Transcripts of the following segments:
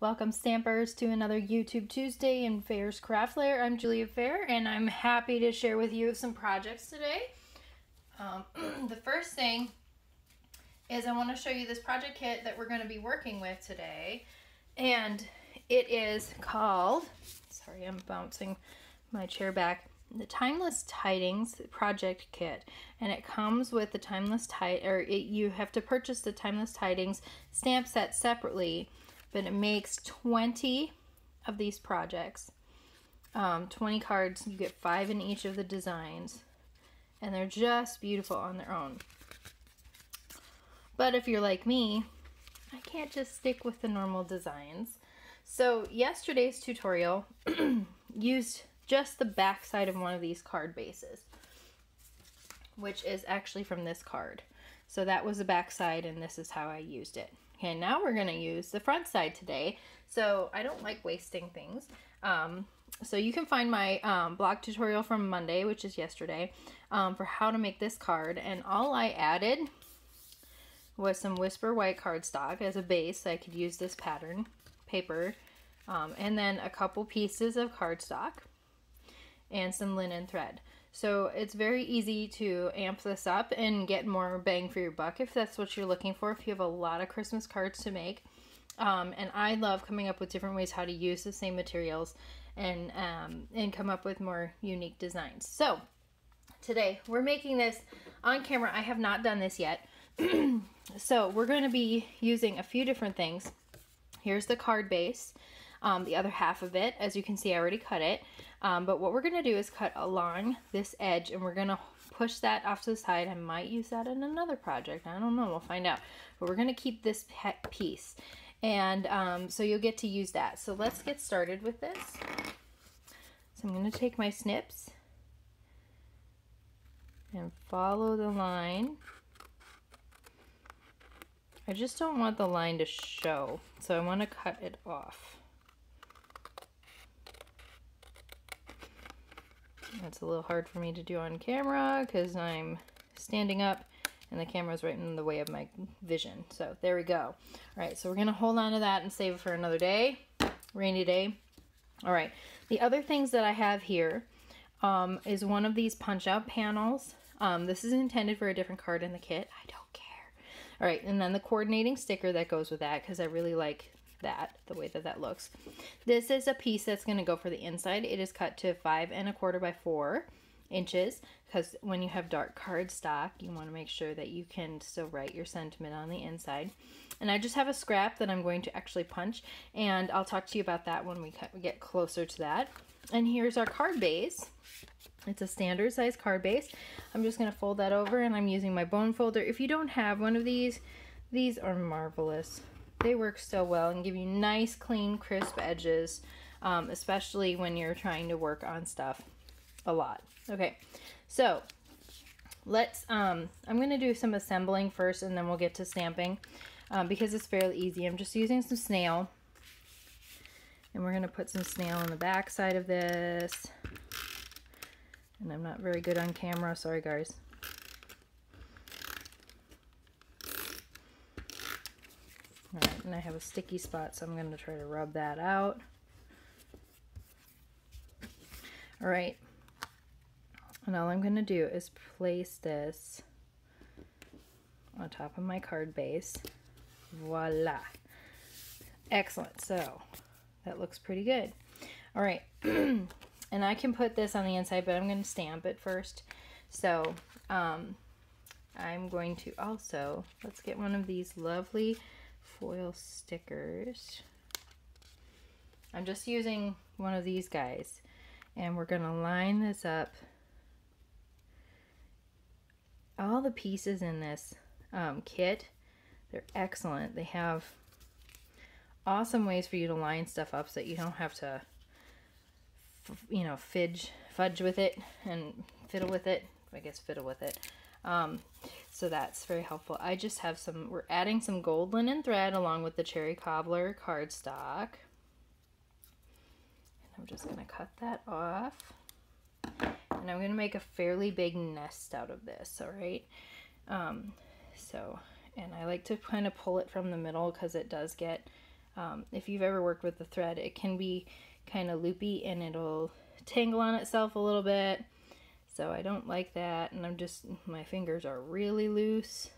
Welcome Stampers to another YouTube Tuesday in Fair's Craft Lair. I'm Julia Fair and I'm happy to share with you some projects today. The first thing is I want to show you this project kit that we're going to be working with today. And it is called, sorry I'm bouncing my chair back, the Timeless Tidings Project Kit. And it comes with the Timeless you have to purchase the Timeless Tidings stamp set separately. But it makes 20 of these projects, 20 cards. You get 5 in each of the designs, and they're just beautiful on their own. But if you're like me, I can't just stick with the normal designs. So yesterday's tutorial used just the back side of one of these card bases, which is actually from this card. So that was the back side, and this is how I used it. Okay, now we're going to use the front side today. So I don't like wasting things. So you can find my blog tutorial from Monday, which is yesterday, for how to make this card. And all I added was some Whisper White cardstock as a base. So I could use this pattern paper. And then a couple pieces of cardstock and some linen thread. So it's very easy to amp this up and get more bang for your buck if that's what you're looking for, if you have a lot of Christmas cards to make. And I love coming up with different ways how to use the same materials and come up with more unique designs. So today we're making this on camera. I have not done this yet. So we're going to be using a few different things. Here's the card base. The other half of it, as you can see, I already cut it. But what we're going to do is cut along this edge, and we're going to push that off to the side. I might use that in another project. I don't know. We'll find out. But we're going to keep this piece. And so you'll get to use that. So let's get started with this. So I'm going to take my snips and follow the line. I just don't want the line to show, so I want to cut it off. That's a little hard for me to do on camera because I'm standing up and the camera's right in the way of my vision. So there we go. All right, so we're going to hold on to that and save it for another day, rainy day. All right, the other things that I have here is one of these punch-out panels. This is intended for a different card in the kit. I don't care. All right, and then the coordinating sticker that goes with that because I really like that, the way that that looks. This is a piece that's going to go for the inside. It is cut to 5 1/4 by 4 inches because when you have dark cardstock, you want to make sure that you can still write your sentiment on the inside. And I just have a scrap that I'm going to actually punch, and I'll talk to you about that when we get closer to that. And here's our card base. It's a standard size card base. I'm just going to fold that over, and I'm using my bone folder. If you don't have one of these are marvelous. They work so well and give you nice, clean, crisp edges, especially when you're trying to work on stuff a lot. Okay, so let's, I'm going to do some assembling first and then we'll get to stamping because it's fairly easy. I'm just using some snail, and we're going to put some snail on the back side of this. And I'm not very good on camera, sorry guys. Alright, and I have a sticky spot, so I'm going to try to rub that out. Alright, and all I'm going to do is place this on top of my card base. Voila! Excellent, so that looks pretty good. Alright, and I can put this on the inside, but I'm going to stamp it first. So, I'm going to also, let's get one of these lovely foil stickers. I'm just using one of these guys, and we're going to line this up. All the pieces in this kit, they're excellent. They have awesome ways for you to line stuff up so that you don't have to, you know, fudge with it and fiddle with it. I guess fiddle with it. So that's very helpful. I just have we're adding some gold linen thread along with the cherry cobbler cardstock. And I'm just going to cut that off. And I'm going to make a fairly big nest out of this, all right? And I like to kind of pull it from the middle because it does get If you've ever worked with the thread, it can be kind of loopy and it'll tangle on itself a little bit. So I don't like that, and my fingers are really loose.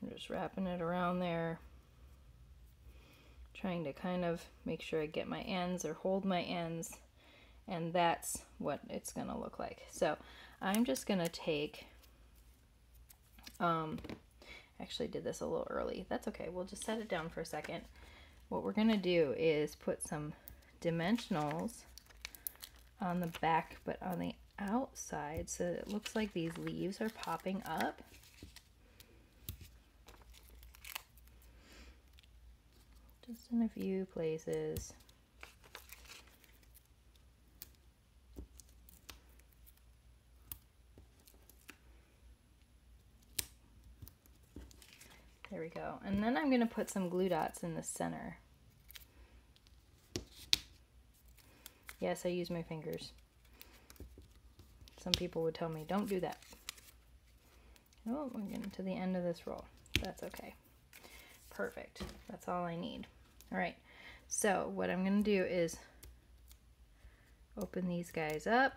I'm just wrapping it around there, trying to kind of make sure I get my ends or hold my ends, and that's what it's gonna look like. So I'm just gonna take, actually did this a little early. That's okay, we'll just set it down for a second. What we're gonna do is put some dimensionals on the back, but on the outside, so it looks like these leaves are popping up. Just in a few places. There we go. And then I'm going to put some glue dots in the center. Yes, I use my fingers. Some people would tell me, don't do that. Oh, we're getting to the end of this roll. That's okay. Perfect. That's all I need. All right. So what I'm going to do is open these guys up.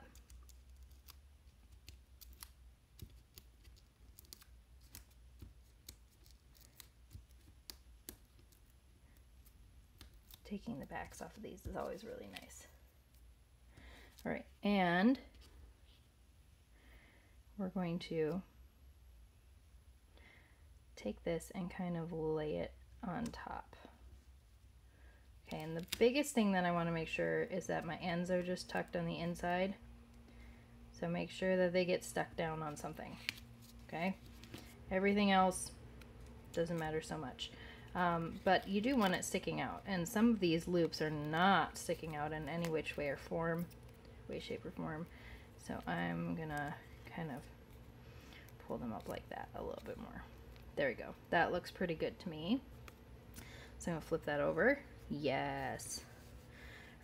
Taking the backs off of these is always really nice. All right, and we're going to take this and kind of lay it on top. Okay, and the biggest thing that I want to make sure is that my ends are just tucked on the inside. So make sure that they get stuck down on something. Okay, everything else doesn't matter so much. But you do want it sticking out, and some of these loops are not sticking out in any which way or form, way, shape, or form. So I'm gonna kind of pull them up like that a little bit more. There we go. That looks pretty good to me. So I'm gonna flip that over. Yes.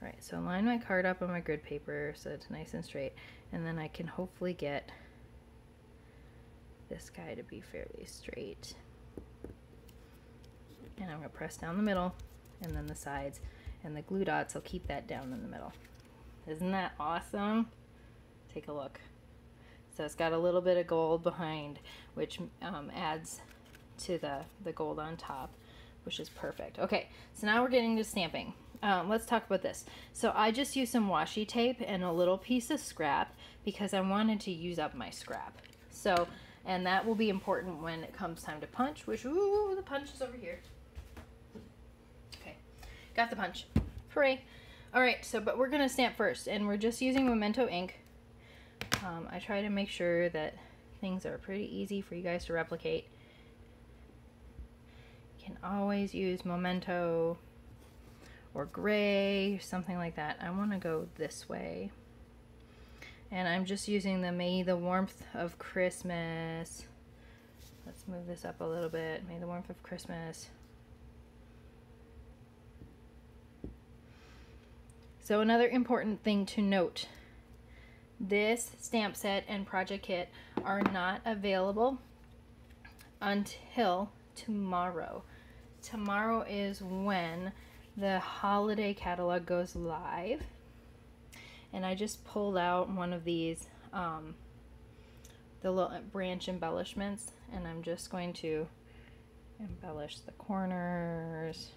All right, so line my card up on my grid paper so it's nice and straight, and then I can hopefully get this guy to be fairly straight. And I'm going to press down the middle and then the sides, and the glue dots will keep that down in the middle. Isn't that awesome? Take a look. So it's got a little bit of gold behind, which adds to the gold on top, which is perfect. Okay, so now we're getting to stamping. Let's talk about this. So I just used some washi tape and a little piece of scrap because I wanted to use up my scrap. So, and that will be important when it comes time to punch, which, ooh, the punch is over here. Okay, got the punch. Hooray. All right, so, but we're gonna stamp first, and we're just using Memento ink. I try to make sure that things are pretty easy for you guys to replicate. You can always use Memento or gray, something like that. I want to go this way. And I'm just using the May the Warmth of Christmas. Let's move this up a little bit. May the Warmth of Christmas. So another important thing to note. This stamp set and project kit are not available until tomorrow. Tomorrow is when the holiday catalog goes live. And I just pulled out one of these, the little branch embellishments, and I'm just going to embellish the corners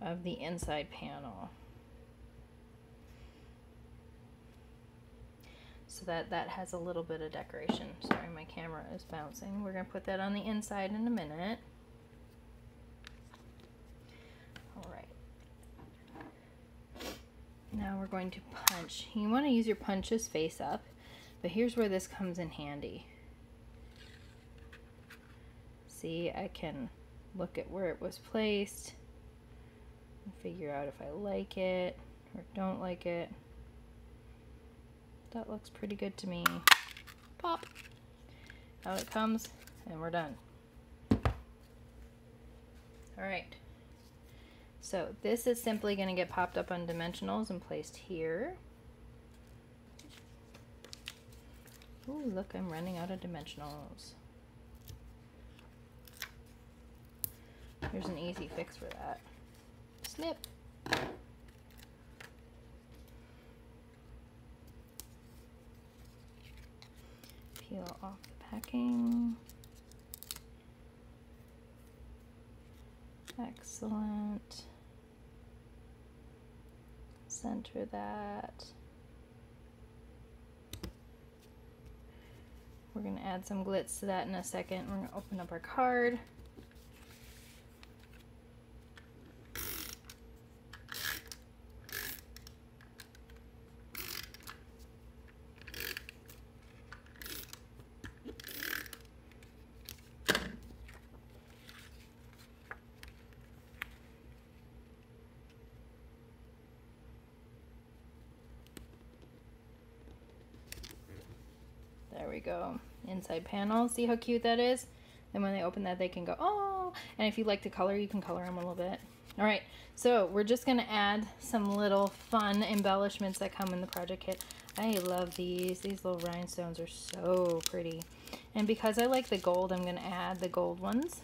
of the inside panel. So that has a little bit of decoration. Sorry, my camera is bouncing. We're going to put that on the inside in a minute. All right. Now we're going to punch. You want to use your punches face up, but here's where this comes in handy. See, I can look at where it was placed and figure out if I like it or don't like it. That looks pretty good to me. Pop! Out it comes, and we're done. Alright. So this is simply going to get popped up on dimensionals and placed here. Ooh, look, I'm running out of dimensionals. Here's an easy fix for that. snip. Peel off the packing. Excellent. Center that. We're going to add some glitz to that in a second. We're going to open up our card. There we go. Inside panel. See how cute that is? And when they open that, they can go, oh! And if you like to color, you can color them a little bit. All right, so we're just going to add some little fun embellishments that come in the project kit. I love these. These little rhinestones are so pretty. And because I like the gold, I'm going to add the gold ones.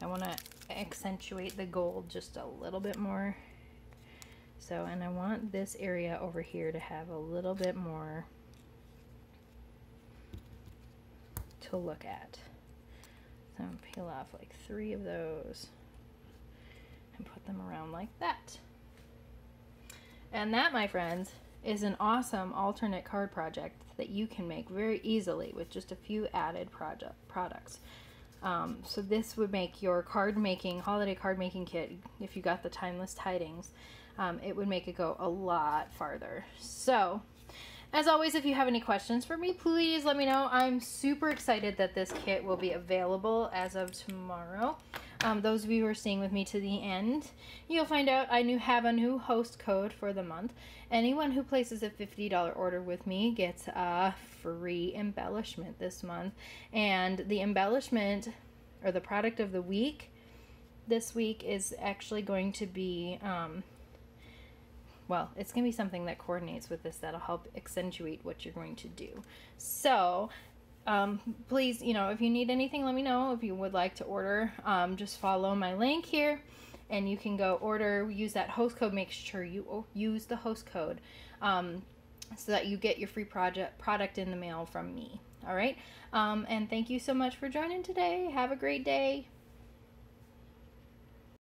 I want to accentuate the gold just a little bit more. So, and I want this area over here to have a little bit more to look at. So I'm going to peel off like 3 of those and put them around like that. And that, my friends, is an awesome alternate card project that you can make very easily with just a few added products. So this would make your holiday card making kit, if you got the Timeless Tidings, it would make it go a lot farther. So as always, if you have any questions for me, please let me know. I'm super excited that this kit will be available as of tomorrow. Those of you who are staying with me to the end, you'll find out I have a new host code for the month. Anyone who places a $50 order with me gets a free embellishment this month. And the embellishment, or the product of the week, this week is actually going to be... well, it's going to be something that coordinates with this that'll help accentuate what you're going to do. So, please, if you need anything, let me know. If you would like to order, just follow my link here and you can go order, use that host code. Make sure you use the host code so that you get your free product in the mail from me. All right. And thank you so much for joining today. Have a great day.